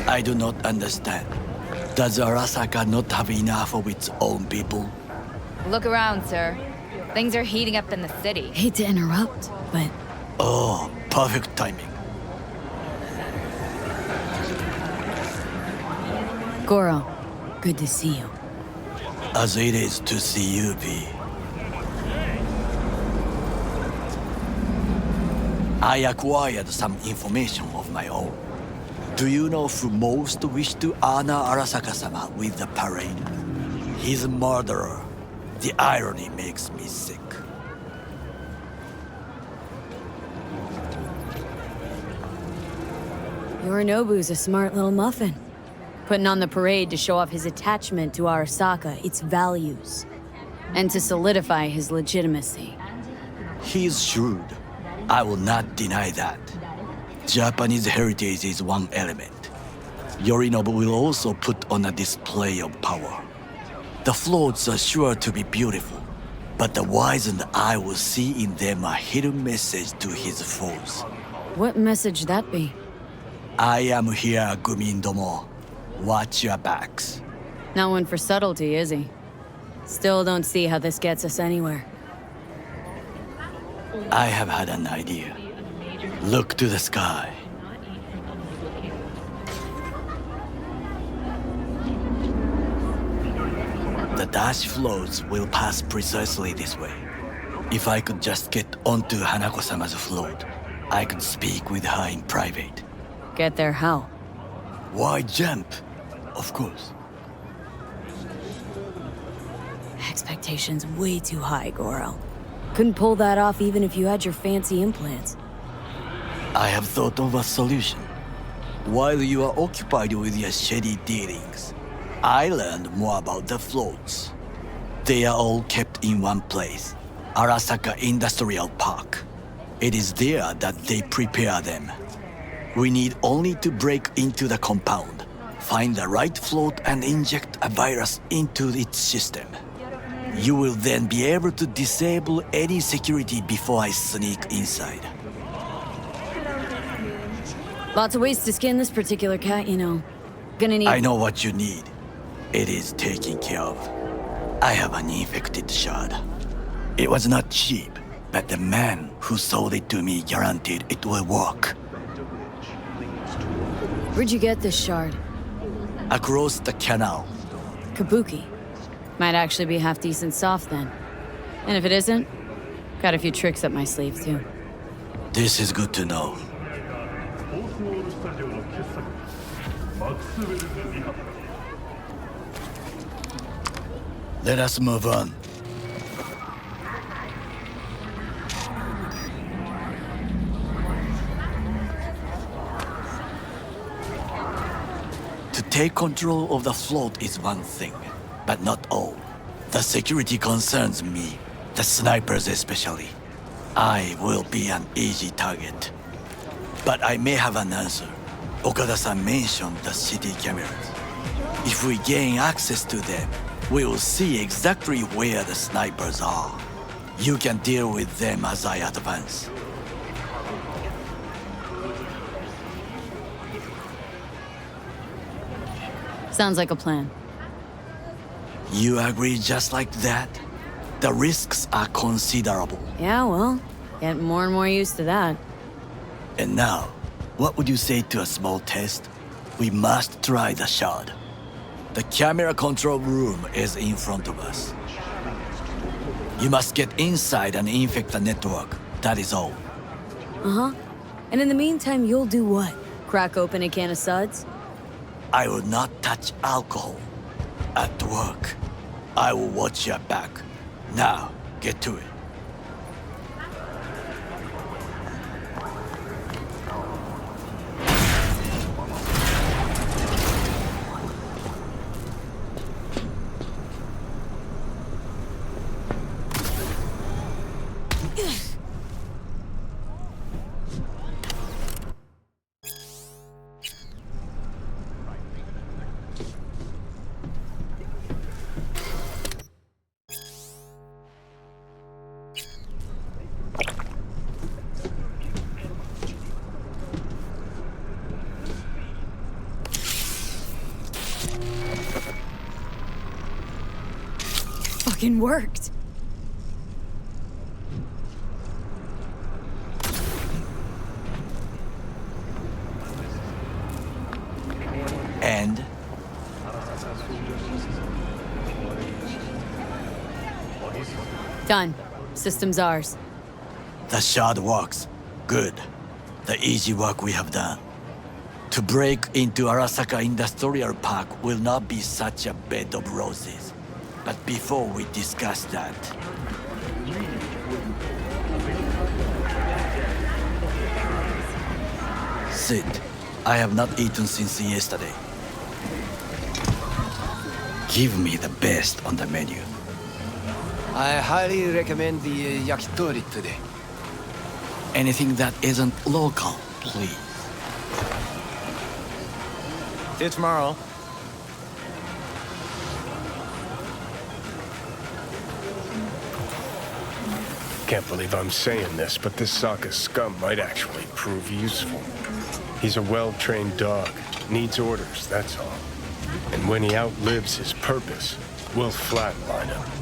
I do not understand. Does Arasaka not have enough of its own people? Look around, sir. Things are heating up in the city. Hate to interrupt, but Oh, perfect timing. Goro, good to see you. As it is to see you, V. I acquired some information of my own. Do you know who most wished to honor Arasaka-sama with the parade? He's a murderer. The irony makes me sick. Yorinobu's a smart little muffin. Putting on the parade to show off his attachment to Arasaka, its values, and to solidify his legitimacy. He's shrewd. I will not deny that. Japanese heritage is one element. Yorinobu will also put on a display of power. The floats are sure to be beautiful, but the wizened eye will see in them a hidden message to his foes. What message that be? I am here, Gumin Domo. Watch your backs. Not one for subtlety, is he? Still don't see how this gets us anywhere. I have had an idea. Look to the sky. The dash floats will pass precisely this way. If I could just get onto Hanako-sama's float, I could speak with her in private. Get there how? Why jump? Of course. Expectations way too high, Goro. Couldn't pull that off even if you had your fancy implants. I have thought of a solution. While you are occupied with your shady dealings, I learned more about the floats. They are all kept in one place, Arasaka Industrial Park. It is there that they prepare them. We need only to break into the compound, find the right float and inject a virus into its system. You will then be able to disable any security before I sneak inside. Lots of ways to skin this particular cat, you know. Gonna need— I know what you need. It is taken care of. I have an infected shard. It was not cheap, but the man who sold it to me guaranteed it will work. Where'd you get this shard? Across the canal. Kabuki. Might actually be half-decent soft then. And if it isn't, got a few tricks up my sleeve too. This is good to know. Let us move on. To take control of the float is one thing, but not all. The security concerns me, the snipers especially. I will be an easy target. But I may have an answer. Okada-san mentioned the city cameras. If we gain access to them, we will see exactly where the snipers are. You can deal with them as I advance. Sounds like a plan. You agree just like that? The risks are considerable. Yeah, well, get more and more used to that. And now, what would you say to a small test? We must try the shard. The camera control room is in front of us. You must get inside and infect the network. That is all. Uh-huh. And in the meantime, you'll do what? Crack open a can of suds? I will not touch alcohol. At work, I will watch your back. Now, get to it. fucking worked. And Done. System's ours. the shard works. Good. The easy work we have done. To break into Arasaka Industrial Park will not be such a bed of roses. But before we discuss that, sit. I have not eaten since yesterday. Give me the best on the menu. I highly recommend the yakitori today. Anything that isn't local, please. See you tomorrow. Can't believe I'm saying this, but this Sokka scum might actually prove useful. He's a well-trained dog. Needs orders, that's all. And when he outlives his purpose, we'll flatline him.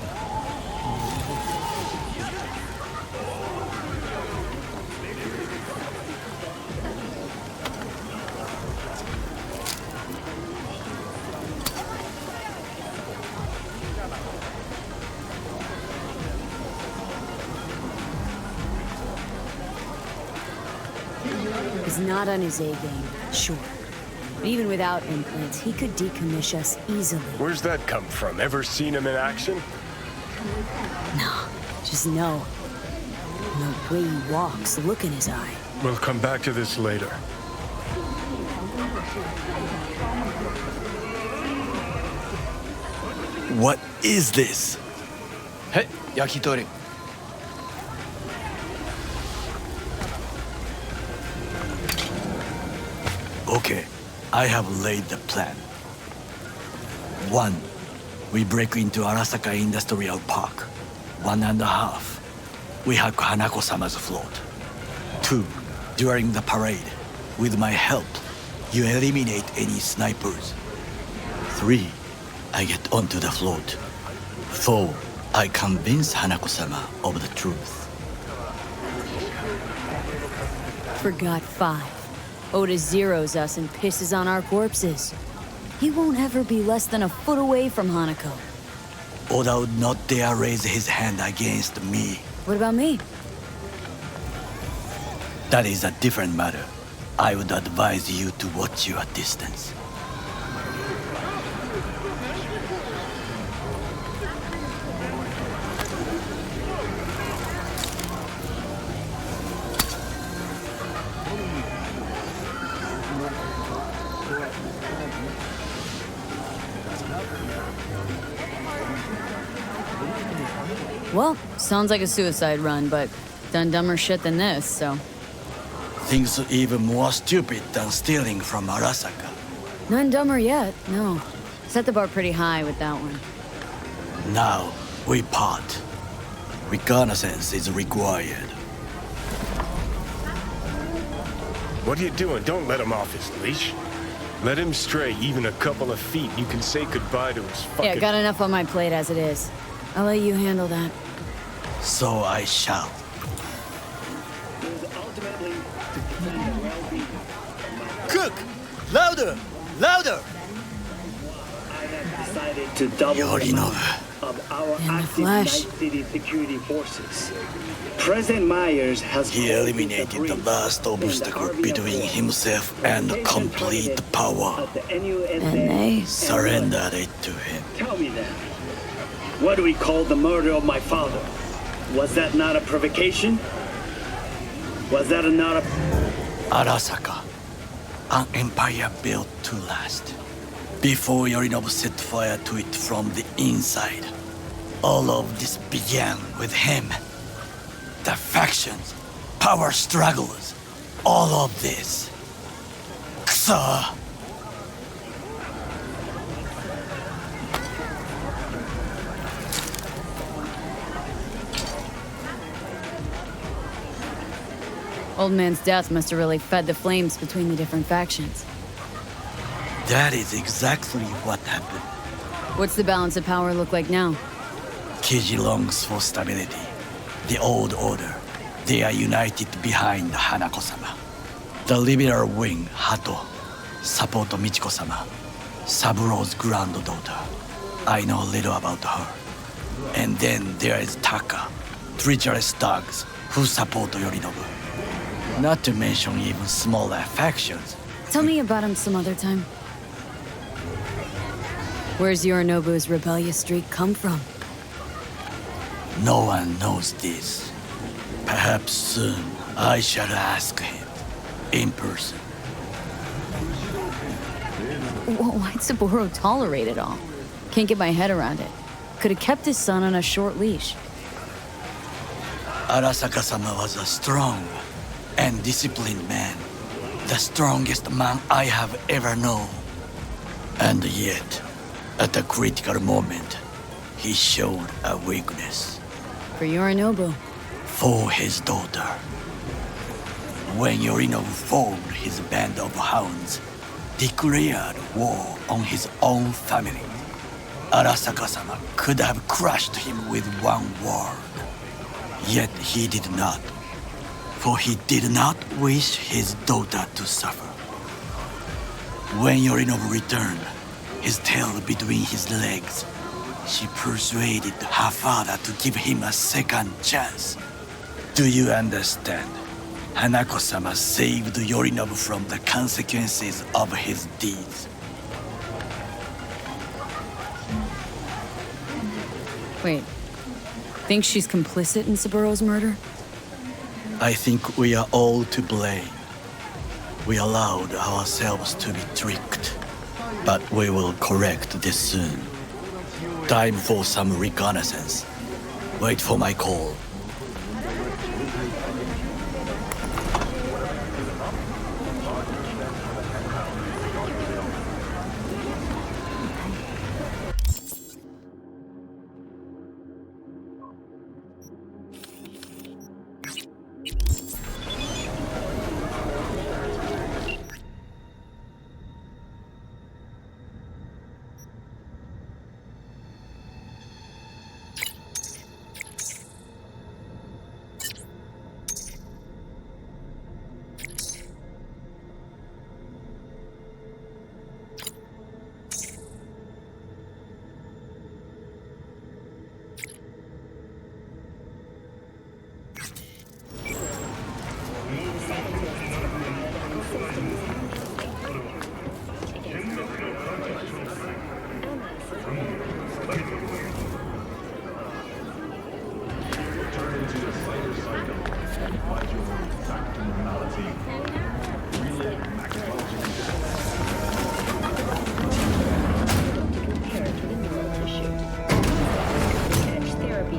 He's not on his A game, sure. But even without implants, he could decommission us easily. Where's that come from? Ever seen him in action? No, just no. And the way he walks, the look in his eye. We'll come back to this later. What is this? Hey, yakitori. Okay, I have laid the plan. 1. We break into Arasaka Industrial Park. 1.5. We hack Hanako-sama's float. 2. During the parade, with my help, you eliminate any snipers. 3. I get onto the float. 4. I convince Hanako-sama of the truth. Forgot 5. Oda zeroes us and pisses on our corpses. He won't ever be less than a foot away from Hanako. Oda would not dare raise his hand against me. What about me? That is a different matter. I would advise you to watch your distance. Well, sounds like a suicide run, but done dumber shit than this, so. Things are even more stupid than stealing from Arasaka. None dumber yet, no. Set the bar pretty high with that one. Now, we part. Reconnaissance is required. What are you doing? Don't let him off his leash. Let him stray even a couple of feet. You can say goodbye to his fucking... Yeah, got enough on my plate as it is. I'll let you handle that. So I shall. Cook! Louder! Louder! I have decided to double the Yorinobu. amount of our In the active flesh. Night City security forces. President Myers has He called eliminated the breach last in the obstacle Army of between War. himself and complete power. Of the NUSA And they Surrendered it to him. Tell me then, what do we call the murder of my father? Was that not a provocation? Was that not a... Arasaka, an empire built to last. Before Yorinobu set fire to it from the inside. All of this began with him. The factions, power struggles, all of this. Kusa! Old man's death must have really fed the flames between the different factions. That is exactly what happened. What's the balance of power look like now? Kiji longs for stability. The old order. They are united behind Hanako-sama. The liberal wing, Hato, support Michiko-sama, Saburo's granddaughter. I know little about her. And then there is Taka, treacherous dogs who support Yorinobu. Not to mention even smaller factions. Tell me about him some other time. Where's Yorinobu's rebellious streak come from? No one knows this. Perhaps soon I shall ask him in person. Why'd Saburo tolerate it all? Can't get my head around it. Could have kept his son on a short leash. Arasaka-sama was a strong and disciplined man. The strongest man I have ever known. And yet, at a critical moment, he showed a weakness. For Yorinobu. For his daughter. When Yorinobu formed his band of hounds, declared war on his own family, Arasaka-sama could have crushed him with one word. Yet he did not. For he did not wish his daughter to suffer. When Yorinobu returned, his tail between his legs, she persuaded her father to give him a second chance. Do you understand? Hanako-sama saved Yorinobu from the consequences of his deeds. Wait. Think she's complicit in Saburo's murder? I think we are all to blame. We allowed ourselves to be tricked. But we will correct this soon. Time for some reconnaissance. Wait for my call.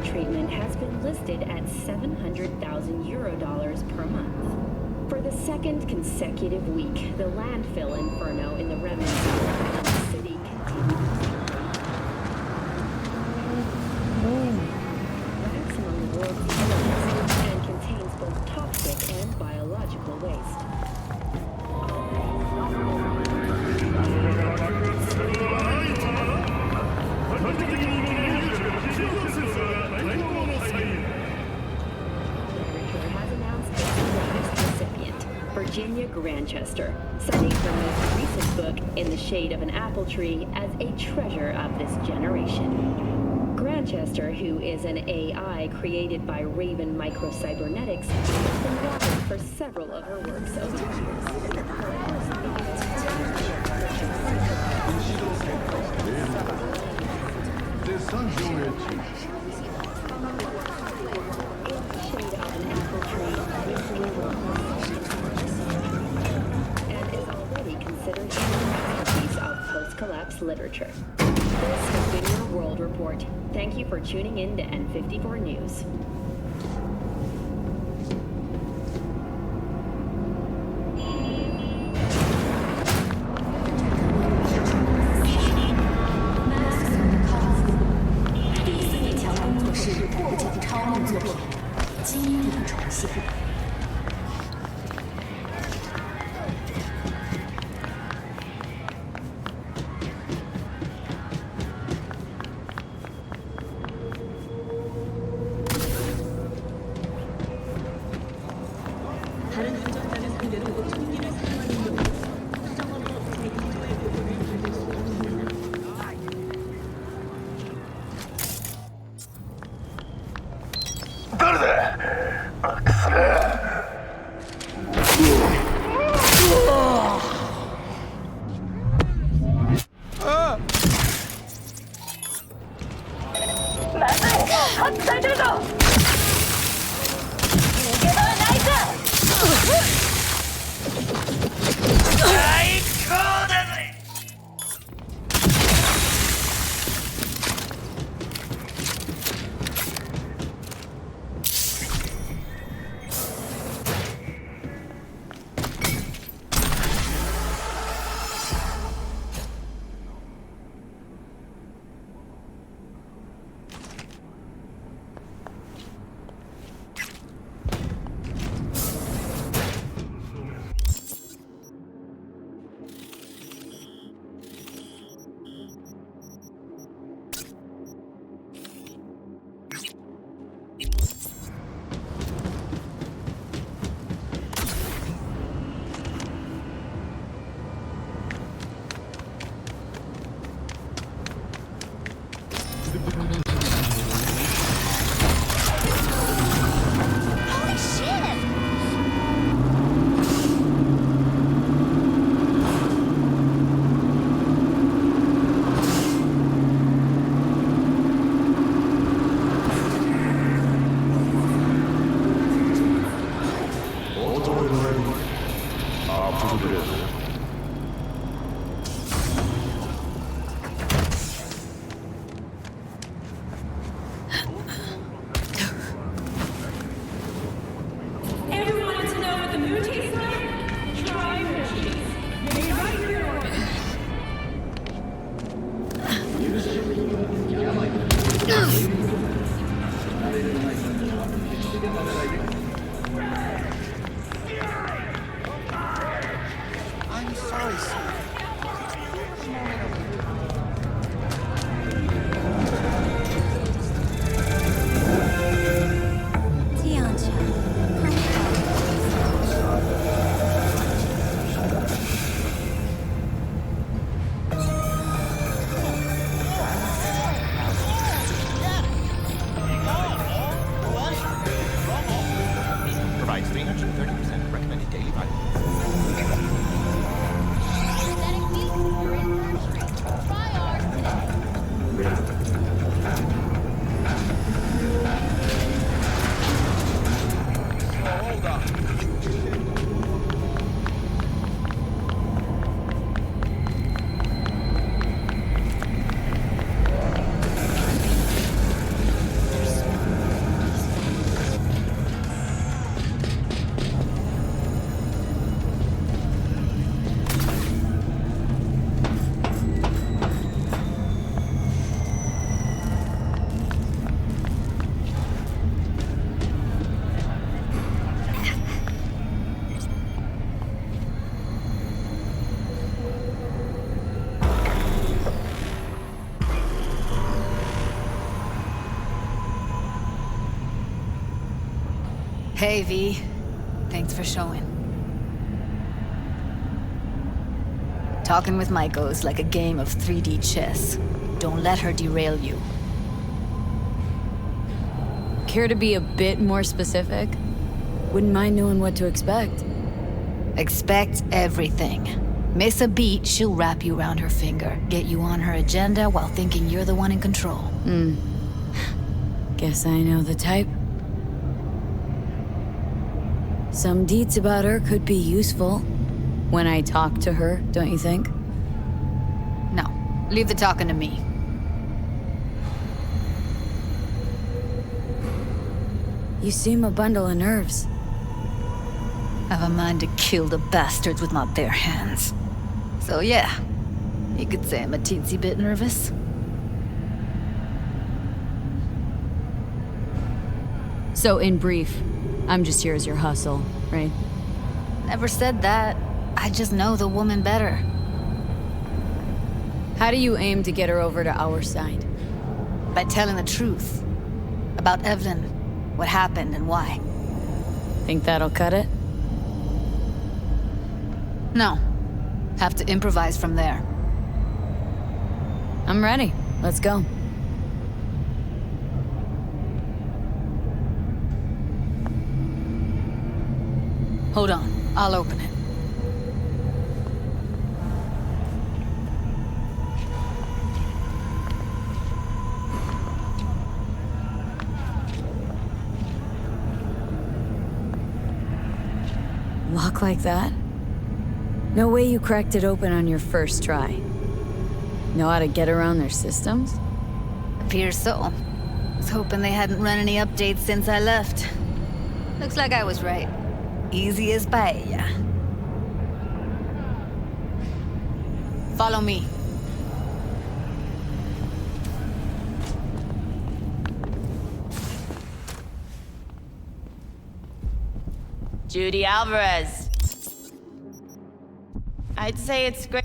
Treatment has been listed at 700,000 euro dollars per month. For the second consecutive week, the landfill inferno in the remnants of the city continues. Ranks among the world's poorest and contains both toxic and biological waste. Virginia Grantchester, citing her most recent book, In the Shade of an Apple Tree, as a treasure of this generation. Grantchester, who is an AI created by Raven Microcybernetics, has been lauded for several of her works over collapse literature. This has been your World Report. Thank you for tuning in to N54 News. Everyone to know what the moon tastes like? Try Hershey's. Made right here in Oregon. I'm sorry, sir. Provides 330% recommended daily vitamin. Hey, V. Thanks for showing. Talking with Michael is like a game of 3D chess. Don't let her derail you. Care to be a bit more specific? Wouldn't mind knowing what to expect. Expect everything. Miss a beat, she'll wrap you around her finger, get you on her agenda while thinking you're the one in control. Guess I know the type. Some deets about her could be useful when I talk to her, don't you think? No, leave the talking to me. You seem a bundle of nerves. I've a mind to kill the bastards with my bare hands. So yeah, you could say I'm a teensy bit nervous. So in brief, I'm just here as your hustle, right? Never said that. I just know the woman better. How do you aim to get her over to our side? By telling the truth. About Evelyn, what happened and why. Think that'll cut it? No. Have to improvise from there. I'm ready. Let's go. Hold on, I'll open it. Lock like that? No way you cracked it open on your first try. Know how to get around their systems? Appears so. Was hoping they hadn't run any updates since I left. Looks like I was right. Easy as paella. Follow me. Judy Alvarez. I'd say it's great.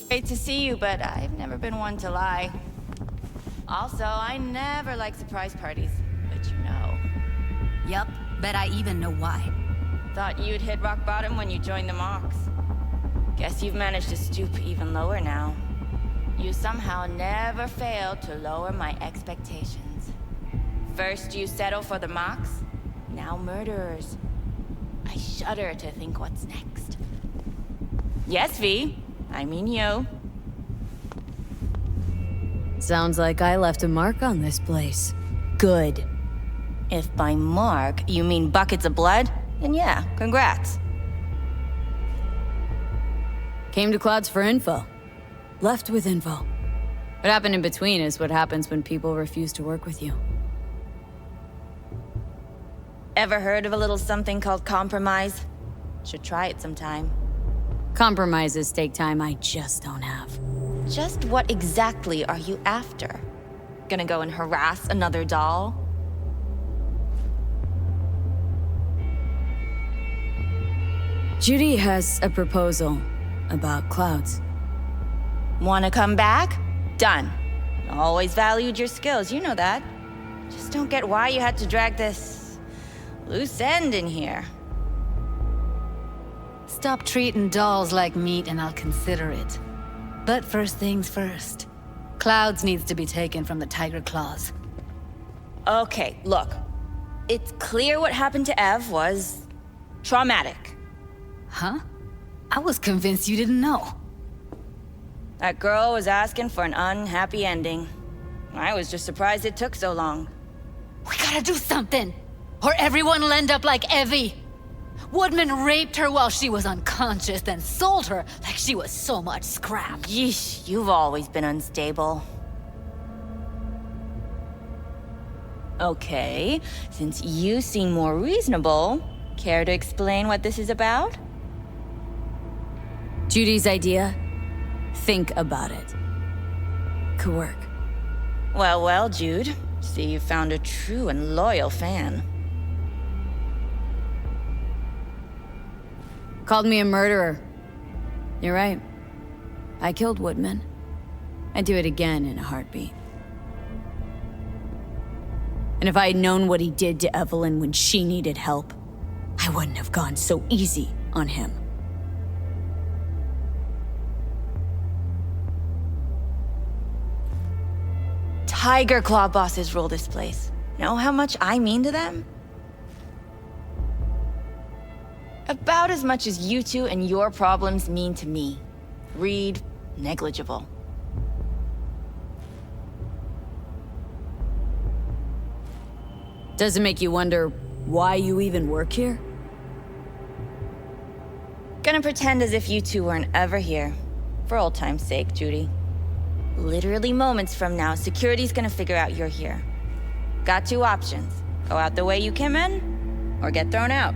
Great to see you, but I've never been one to lie. Also, I never like surprise parties, but you know. Yup, bet I even know why. Thought you'd hit rock bottom when you joined the Mox. Guess you've managed to stoop even lower now. You somehow never failed to lower my expectations. First you settle for the Mox, now murderers. I shudder to think what's next. Yes, V. I mean you. Sounds like I left a mark on this place. Good. If by mark you mean buckets of blood, then yeah, congrats. Came to Clouds for info. Left with info. What happened in between is what happens when people refuse to work with you. Ever heard of a little something called compromise? Should try it sometime. Compromises take time I just don't have. Just what exactly are you after? Gonna go and harass another doll? Judy has a proposal about Clouds. Wanna come back? Done. Always valued your skills, you know that. Just don't get why you had to drag this loose end in here. Stop treating dolls like meat and I'll consider it. But first things first. Clouds needs to be taken from the Tiger Claws. Okay, look. It's clear what happened to Ev was traumatic. Huh? I was convinced you didn't know. That girl was asking for an unhappy ending. I was just surprised it took so long. We gotta do something, or everyone will end up like Evie. Woodman raped her while she was unconscious, then sold her like she was so much scrap. Yeesh, you've always been unstable. Okay, since you seem more reasonable, care to explain what this is about? Judy's idea? Think about it. Could work. Well, well, Jude. See, you found a true and loyal fan. Called me a murderer. You're right. I killed Woodman. I'd do it again in a heartbeat. And if I had known what he did to Evelyn when she needed help, I wouldn't have gone so easy on him. Tiger Claw bosses rule this place. Know how much I mean to them? About as much as you two and your problems mean to me. Read negligible. Does it make you wonder why you even work here? Gonna pretend as if you two weren't ever here. For old time's sake, Judy. Literally moments from now, security's gonna figure out you're here. Got two options. Go out the way you came in, or get thrown out.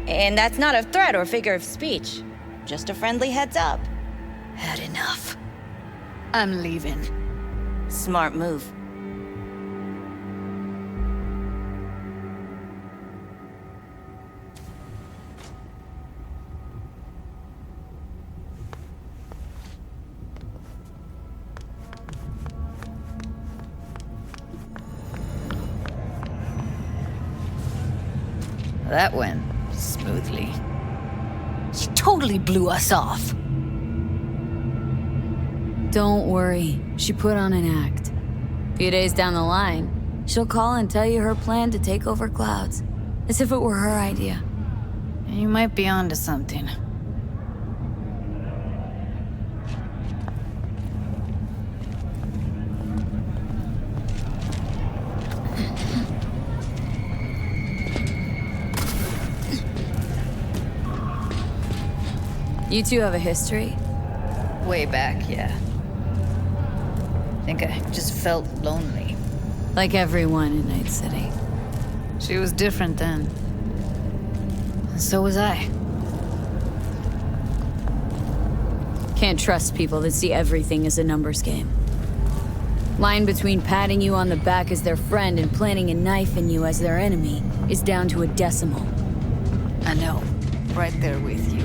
And that's not a threat or figure of speech. Just a friendly heads up. Had enough. I'm leaving. Smart move. That went smoothly. She totally blew us off. Don't worry. She put on an act. A few days down the line, she'll call and tell you her plan to take over Clouds. As if it were her idea. You might be onto something. You two have a history? Way back, yeah. I think I just felt lonely. Like everyone in Night City. She was different then. And so was I. Can't trust people that see everything as a numbers game. Line between patting you on the back as their friend and planting a knife in you as their enemy is down to a decimal. I know. Right there with you,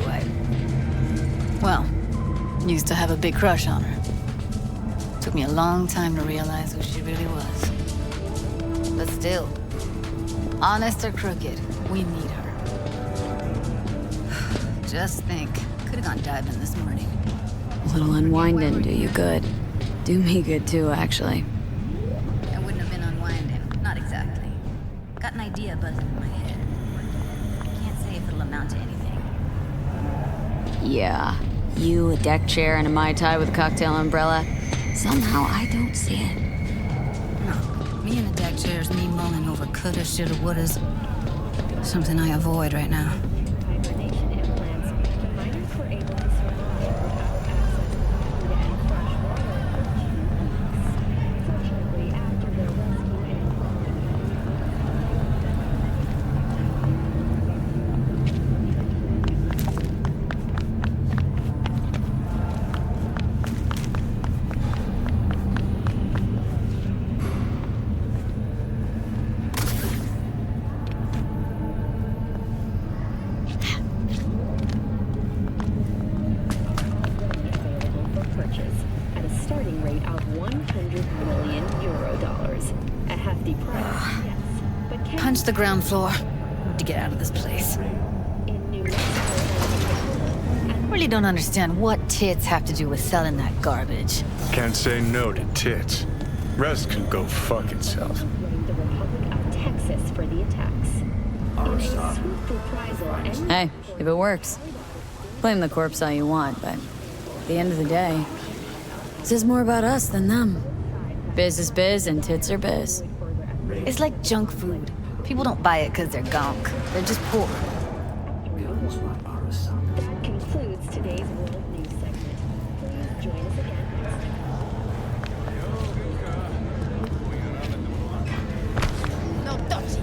Well, used to have a big crush on her. Took me a long time to realize who she really was. But still, honest or crooked, we need her. Just think, could have gone diving this morning. A little unwinding do you good. Do me good too, actually. I wouldn't have been unwinding, not exactly. Got an idea buzzing in my head. I can't say if it'll amount to anything. Yeah, you, a deck chair, and a Mai Tai with a cocktail umbrella. Somehow I don't see it. No, me in a deck chair is me mulling over coulda, shoulda, wouldas. Something I avoid right now. Hibernation implants, the miners were able to survive without access to food and fresh water for 2 weeks. Fortunately, after their rescue and purchase at a starting rate of 100 million euro dollars. A hefty price, yes, but can Punch the ground floor. Need to get out of this place. in New Mexico and Really don't understand what tits have to do with selling that garbage. Can't say no to tits. Rest can go fuck itself. blamed the Republic of Texas for the attacks. In a swift reprisal, Hey, if it works. Blame the corpse all you want, but at the end of the day, it says more about us than them. Biz is biz and tits are biz. It's like junk food. People don't buy it because they're gunk. They're just poor. that concludes today's World News segment. Please join us again next time. No touchy.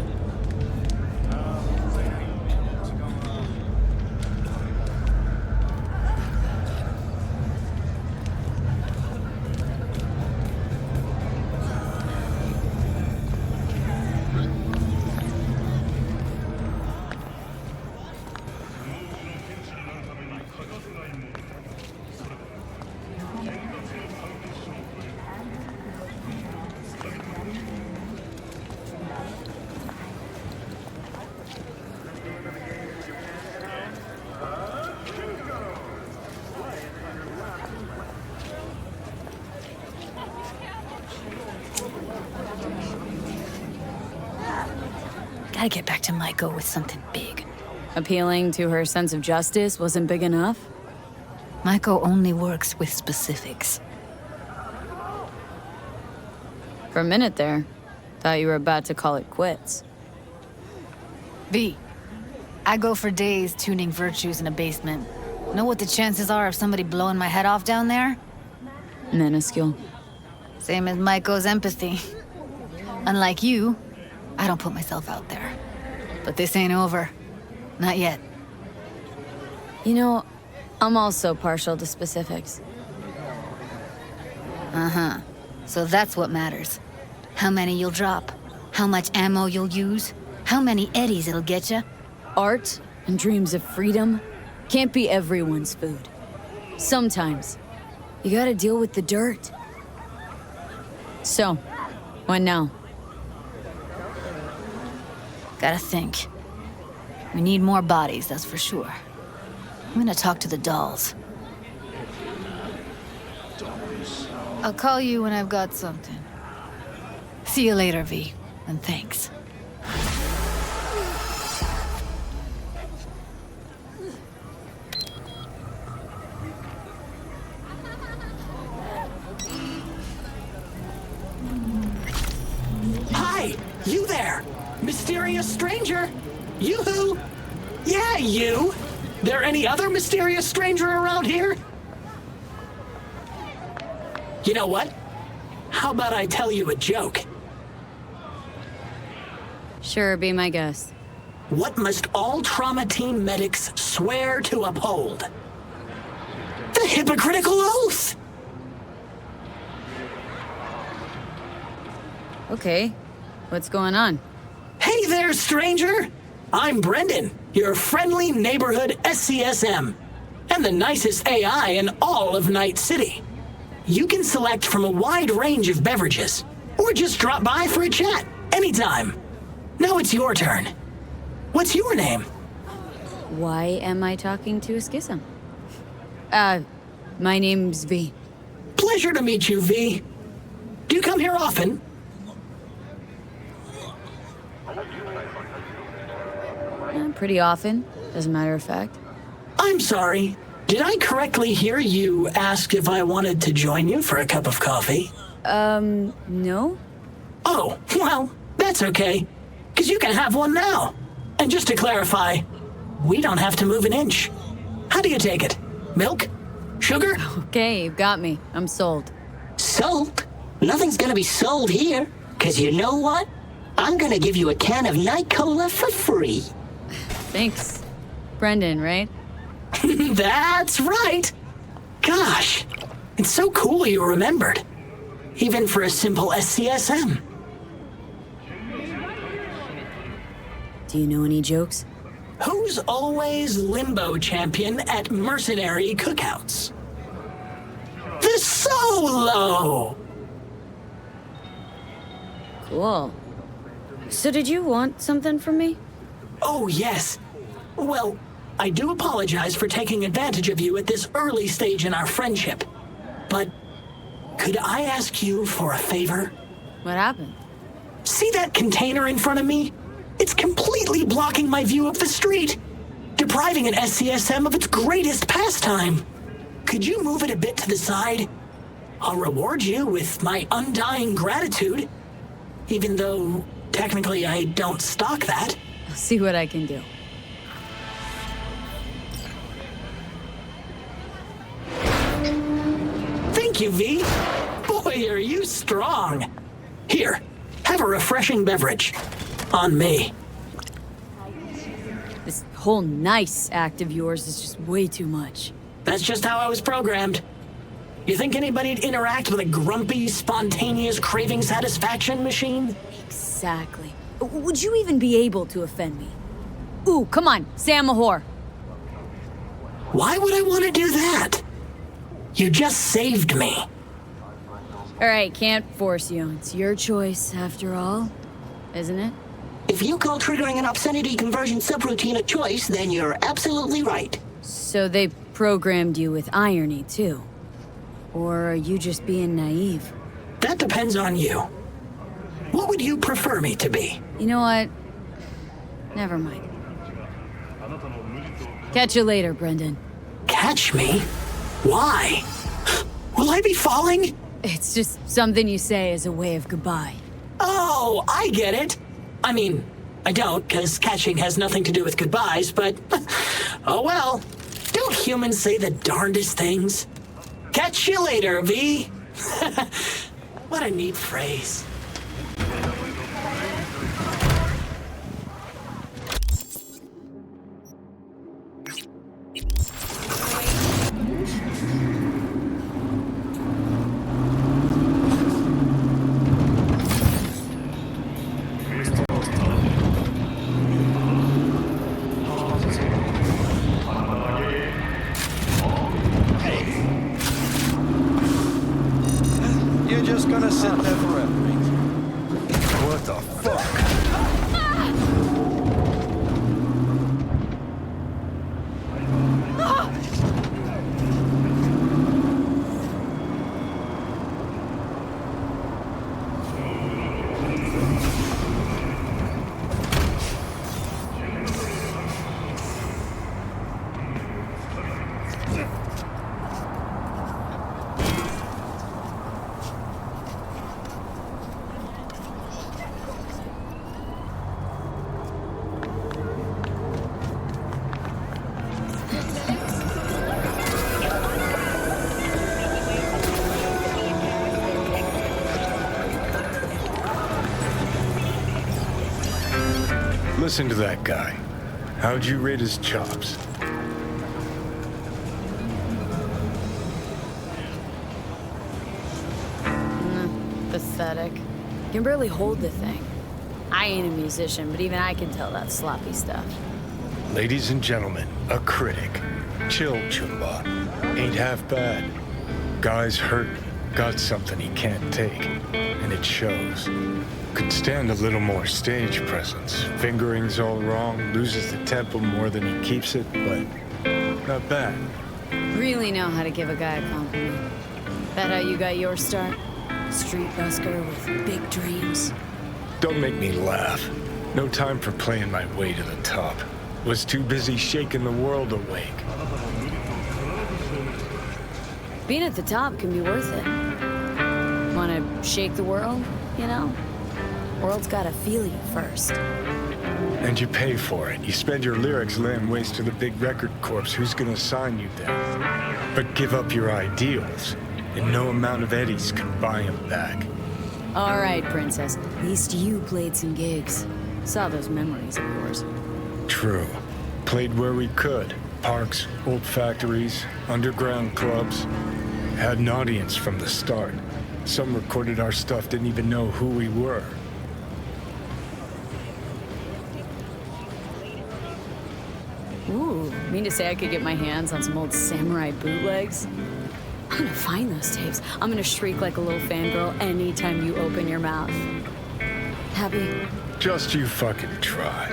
Gotta get back to Maiko with something big. Appealing to her sense of justice wasn't big enough? Maiko only works with specifics. For a minute there, thought you were about to call it quits. V, I go for days tuning virtues in a basement. Know what the chances are of somebody blowing my head off down there? Minuscule. Same as Maiko's empathy. Unlike you, I don't put myself out there. But this ain't over. Not yet. You know, I'm also partial to specifics. Uh-huh. So that's what matters. How many you'll drop. How much ammo you'll use. How many eddies it'll get you. Art and dreams of freedom can't be everyone's food. Sometimes, you gotta deal with the dirt. So, what now? Gotta think. We need more bodies, that's for sure. I'm gonna talk to the dolls. I'll call you when I've got something. See you later, V, and thanks. Hi! You there! Mysterious stranger! Yoo-hoo! Yeah, you! There any other mysterious stranger around here? You know what? How about I tell you a joke? Sure, be my guest. What must all trauma team medics swear to uphold? The Hippocratical Oath! Okay, what's going on? Hey there, stranger! I'm Brendan, your friendly neighborhood SCSM, and the nicest AI in all of Night City. You can select from a wide range of beverages, or just drop by for a chat anytime. Now it's your turn. What's your name? Why am I talking to a schism? My name's V. Pleasure to meet you, V. Do you come here often? Pretty often, as a matter of fact. I'm sorry. Did I correctly hear you ask if I wanted to join you for a cup of coffee? No? Oh, well, that's okay. Because you can have one now. And just to clarify, we don't have to move an inch. How do you take it? Milk? Sugar? Okay, you've got me. I'm sold. Sold? Nothing's gonna be sold here. Because you know what? I'm gonna give you a can of Night Cola for free. Thanks. Brendan, right? That's right. Gosh, it's so cool you remembered. Even for a simple SCSM. Do you know any jokes? Who's always limbo champion at mercenary cookouts? The Solo! Cool. So did you want something from me? Oh, yes. Well, I do apologize for taking advantage of you at this early stage in our friendship. But could I ask you for a favor? What happened? See that container in front of me? It's completely blocking my view of the street, depriving an SCSM of its greatest pastime. Could you move it a bit to the side? I'll reward you with my undying gratitude, even though technically I don't stock that. I'll see what I can do. Thank you, V. Boy, are you strong. Here, have a refreshing beverage. On me. This whole nice act of yours is just way too much. That's just how I was programmed. You think anybody'd interact with a grumpy, spontaneous craving satisfaction machine? Exactly. Would you even be able to offend me? Ooh, come on, say I'm a whore. Why would I want to do that? You just saved me. All right, can't force you. It's your choice, after all, isn't it? If you call triggering an obscenity conversion subroutine a choice, then you're absolutely right. So they programmed you with irony, too? Or are you just being naive? That depends on you. What would you prefer me to be? You know what? Never mind. Catch you later, Brendan. Catch me? Why? Will I be falling? It's just something you say as a way of goodbye. Oh, I get it. I mean, I don't, because catching has nothing to do with goodbyes, but oh well. Don't humans say the darndest things? Catch you later, V. What a neat phrase. You're just gonna sit there forever. What the fuck? Listen to that guy. How'd you rate his chops? Pathetic. Can barely hold the thing. I ain't a musician, but even I can tell that's sloppy stuff. Ladies and gentlemen, a critic. Chill, Chumba. Ain't half bad. Guy's hurting. Got something he can't take, and it shows. Could stand a little more stage presence. Fingering's all wrong, loses the tempo more than he keeps it, but not bad. Really know how to give a guy a compliment. That how you got your start? Street busker with big dreams. Don't make me laugh. No time for playing my way to the top. Was too busy shaking the world awake. Being at the top can be worth it. Wanna shake the world, you know? World's gotta feel you first. And you pay for it. You spend your lyrics laying waste to the big record corps. Who's gonna sign you then? But give up your ideals, and no amount of eddies can buy them back. All right, Princess. At least you played some gigs. Saw those memories of yours. True. Played where we could. Parks, old factories, underground clubs. Had an audience from the start. Some recorded our stuff, didn't even know who we were. Ooh, mean to say I could get my hands on some old samurai bootlegs? I'm gonna find those tapes. I'm gonna shriek like a little fangirl anytime you open your mouth. Happy? Just you fucking try.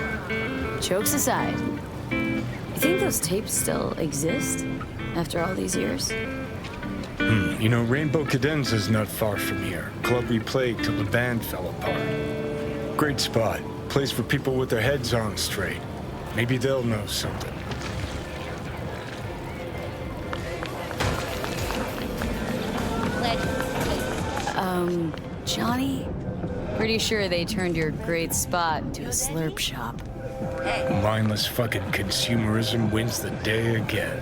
Jokes aside, you think those tapes still exist after all these years? You know, Rainbow Cadenza's not far from here. Club we played till the band fell apart. Great spot. Place for people with their heads on straight. Maybe they'll know something. Johnny? Pretty sure they turned your great spot into a slurp shop. Mindless fucking consumerism wins the day again.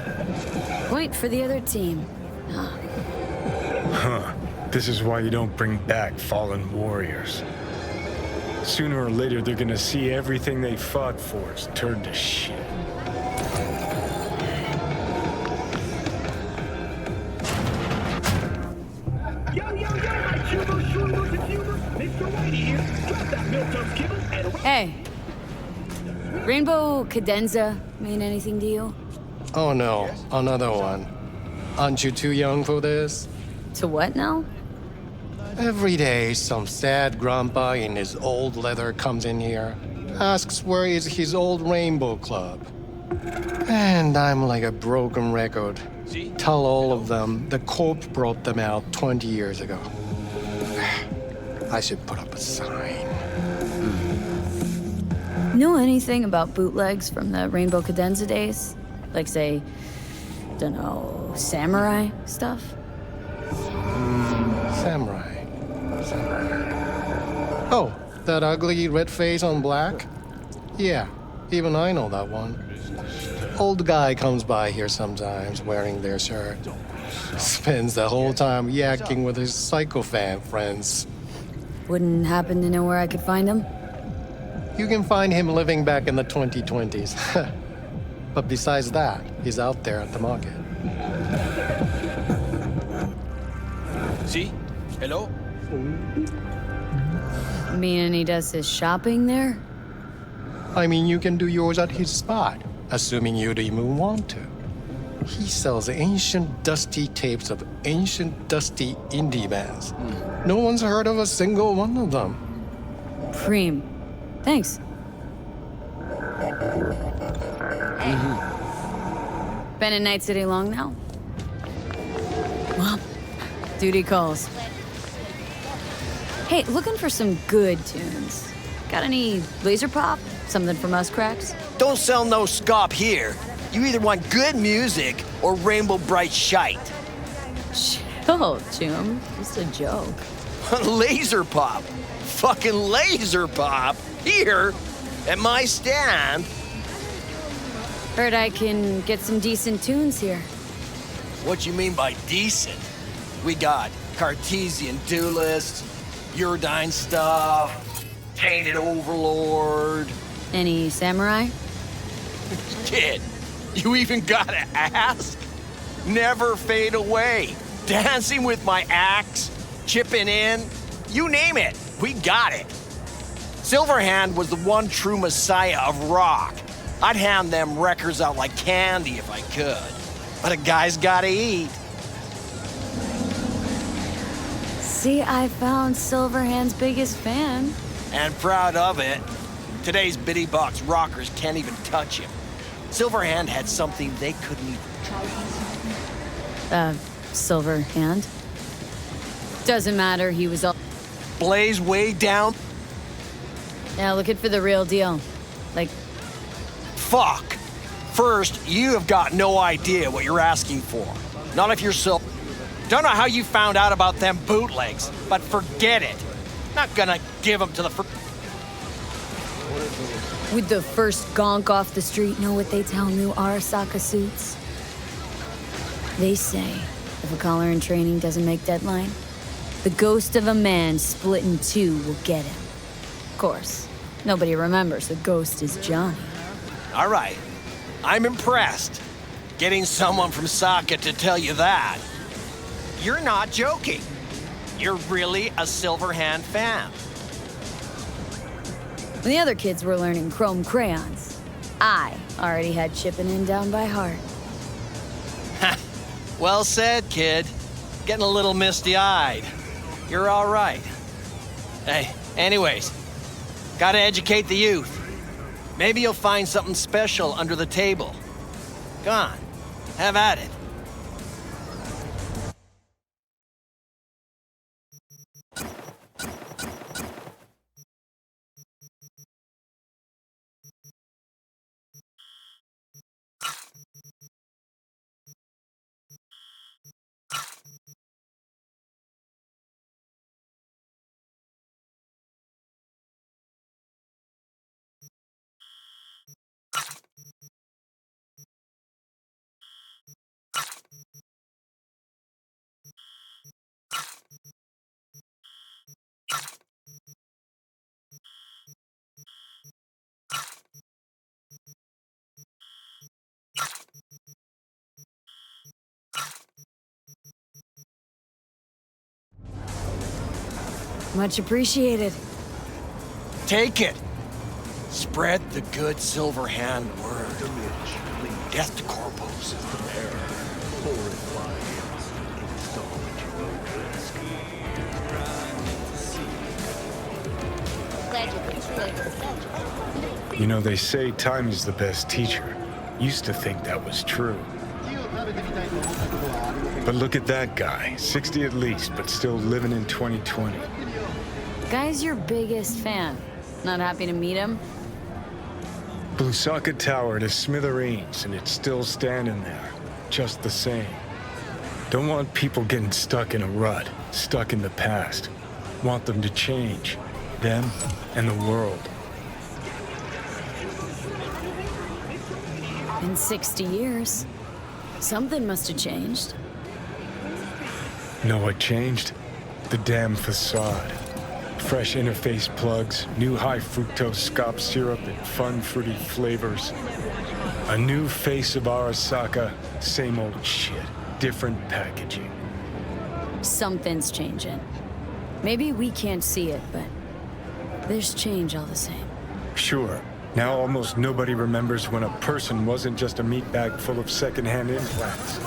Point for the other team. Huh. This is why you don't bring back fallen warriors. Sooner or later, they're gonna see everything they fought for is turned to shit. Hey. Rainbow Cadenza mean anything to you? Oh no, another one. Aren't you too young for this? To what now? Every day, some sad grandpa in his old leather comes in here, asks where is his old Rainbow Club. And I'm like a broken record. Tell all of them the Corp brought them out 20 years ago. I should put up a sign. Know anything about bootlegs from the Rainbow Cadenza days? Like, say, dunno, samurai stuff? Samurai. Oh, that ugly red face on black? Yeah, even I know that one. Old guy comes by here sometimes wearing their shirt. Spends the whole time yakking with his psychophan friends. Wouldn't happen to know where I could find him? You can find him living back in the 2020s. But besides that, he's out there at the market. See? Hello? Mean he does his shopping there? I mean, you can do yours at his spot, assuming you'd even want to. He sells ancient, dusty tapes of ancient, dusty indie bands. No one's heard of a single one of them. Preem. Thanks. Been in Night City long now? Well, duty calls. Hey, looking for some good tunes. Got any laser pop? Something from us cracks? Don't sell no scop here. You either want good music or rainbow bright shite. Chill, Jim. Just a joke. Laser pop. Fucking laser pop. Here, at my stand. Heard I can get some decent tunes here. What you mean by decent? We got Cartesian Duelist, Uridine stuff, Tainted Overlord. Any samurai? Kid, you even gotta ask? Never fade away. Dancing with my axe, chipping in, you name it, we got it. Silverhand was the one true messiah of rock. I'd hand them records out like candy if I could. But a guy's gotta eat. See, I found Silverhand's biggest fan. And proud of it. Today's bitty box rockers can't even touch him. Silverhand had something they couldn't even try. Silverhand? Doesn't matter, he was all... Blaze way down? Yeah, looking for the real deal. Like... Fuck! First, you have got no idea what you're asking for. Not if you're so... Don't know how you found out about them bootlegs, but forget it. Not gonna give them to the Would the first gonk off the street know what they tell new Arasaka suits? They say, if a collar in training doesn't make deadline, the ghost of a man split in two will get him. Of course, nobody remembers the ghost is Johnny. All right. I'm impressed. Getting someone from Saka to tell you that. You're not joking. You're really a Silverhand fan. When the other kids were learning chrome crayons, I already had chipping in down by heart. Well said, kid. Getting a little misty-eyed. You're all right. Hey, anyways, gotta educate the youth. Maybe you'll find something special under the table. Go on, have at it. Much appreciated. Take it. Spread the good Silverhand word. Death to corpos. You know, they say time is the best teacher. Used to think that was true. But look at that guy, 60 at least, but still living in 2020. Guy's your biggest fan. Not happy to meet him? Blew Socket Tower to smithereens, and it's still standing there, just the same. Don't want people getting stuck in a rut, stuck in the past. Want them to change, them and the world. In 60 years, something must have changed. Know what changed? The damn facade. Fresh interface plugs, new high fructose scop syrup and fun fruity flavors. A new face of Arasaka, same old shit, different packaging. Something's changing. Maybe we can't see it, but there's change all the same. Sure. Now almost nobody remembers when a person wasn't just a meat bag full of secondhand implants.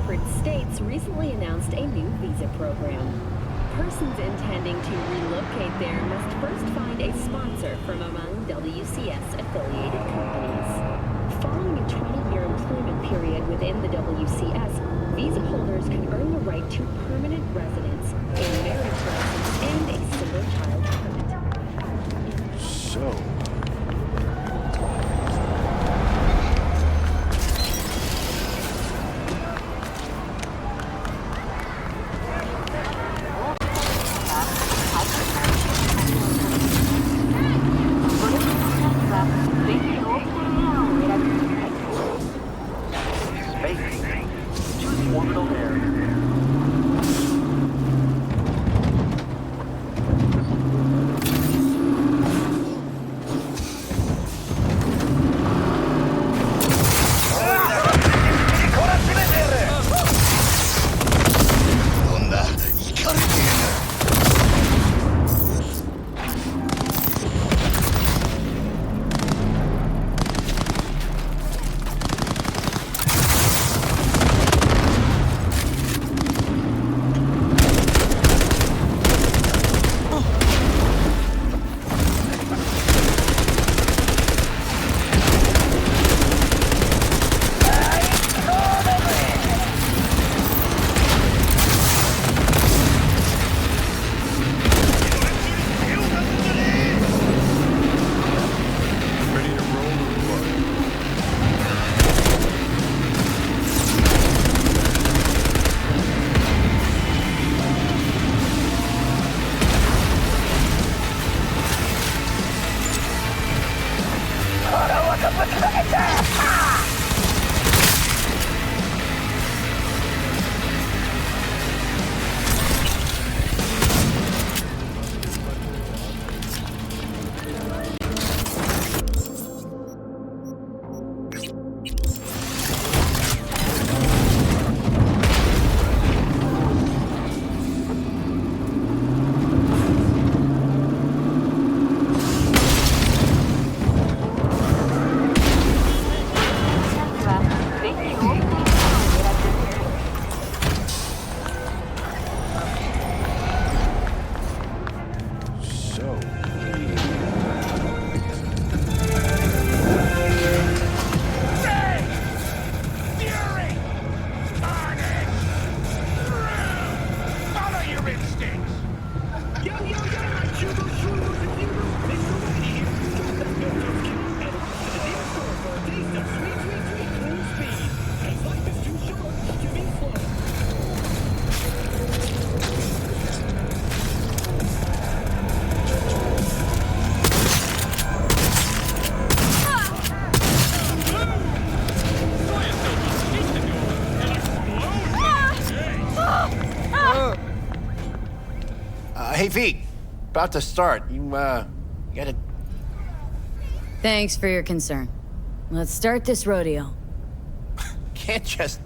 corporate states recently announced a new visa program. Persons intending to relocate there must first find a sponsor from among WCS-affiliated companies. Following a 20-year employment period within the WCS, visa holders can earn the right to permanent residence, a marriage license, and a single-child permit. So, Hey, V, about to start. You gotta... Thanks for your concern. Let's start this rodeo. Can't just...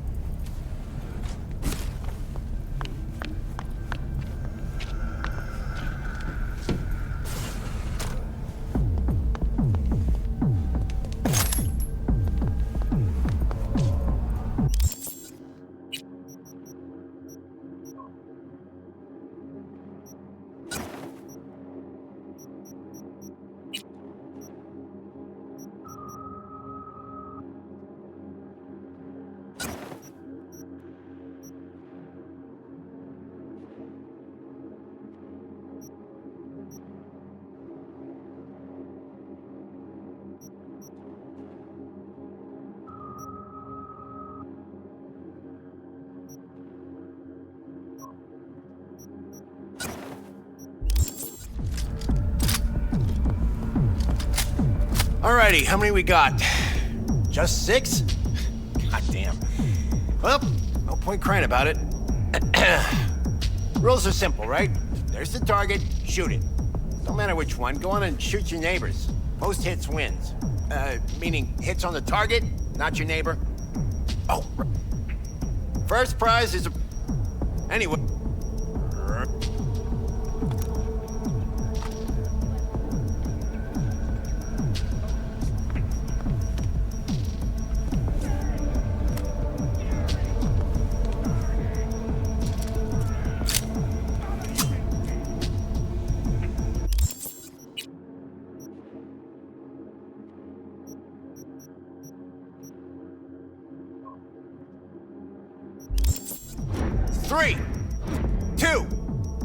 Alrighty, how many we got? Just 6? God damn. Well, no point crying about it. Rules are simple, right? There's the target, shoot it. No matter which one, go on and shoot your neighbors. Most hits wins. Meaning hits on the target, not your neighbor. Oh, first prize is a... Anyway. 3, 2.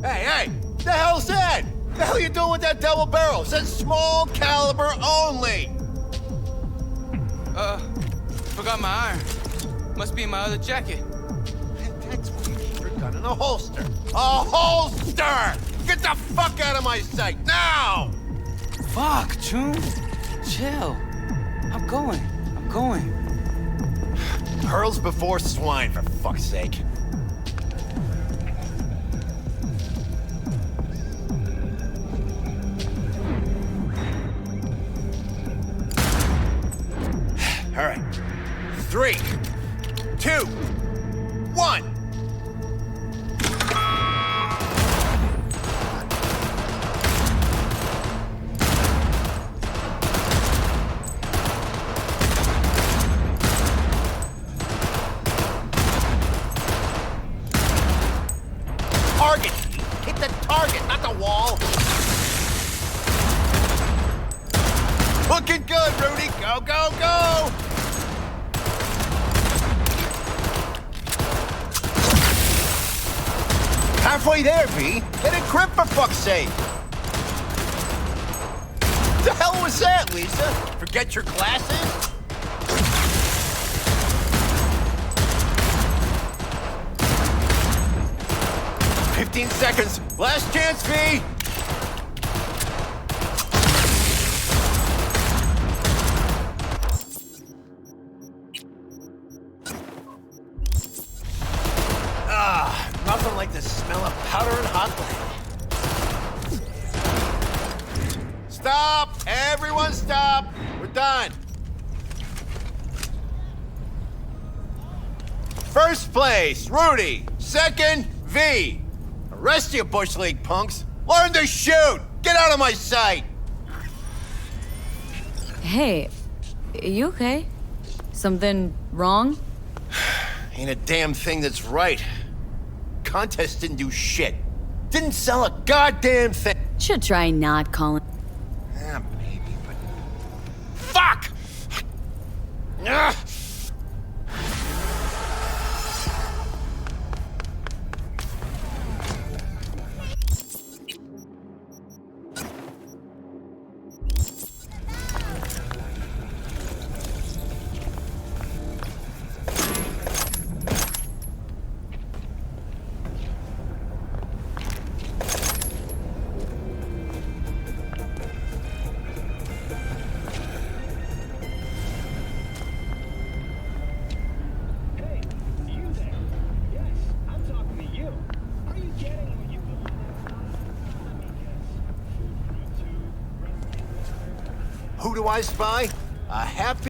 Hey, the hell's that? The hell you doing with that double barrel? It says small caliber only. Forgot my iron. Must be in my other jacket. That's where you keep your gun in a holster. A holster! Get the fuck out of my sight, now! Fuck, June. Chill. I'm going. Pearls before swine, for fuck's sake. All right. 3, 2, 1. Target! Hit the target, not the wall! Looking good, Rudy! Go, go, go! Halfway there, V. Get a grip, for fuck's sake! What the hell was that, Lisa? Forget your glasses? 15 seconds. Last chance, V. Nothing like the smell of powder and hot lead. Stop! Everyone stop! We're done. First place, Rudy. Second, V. The rest of you Bush League punks, learn to shoot! Get out of my sight! Hey, you okay? Something wrong? Ain't a damn thing that's right. Contest didn't do shit. Didn't sell a goddamn thing. Should try not calling. Yeah, maybe, but... Fuck! Ugh. Who do I spy? A happy...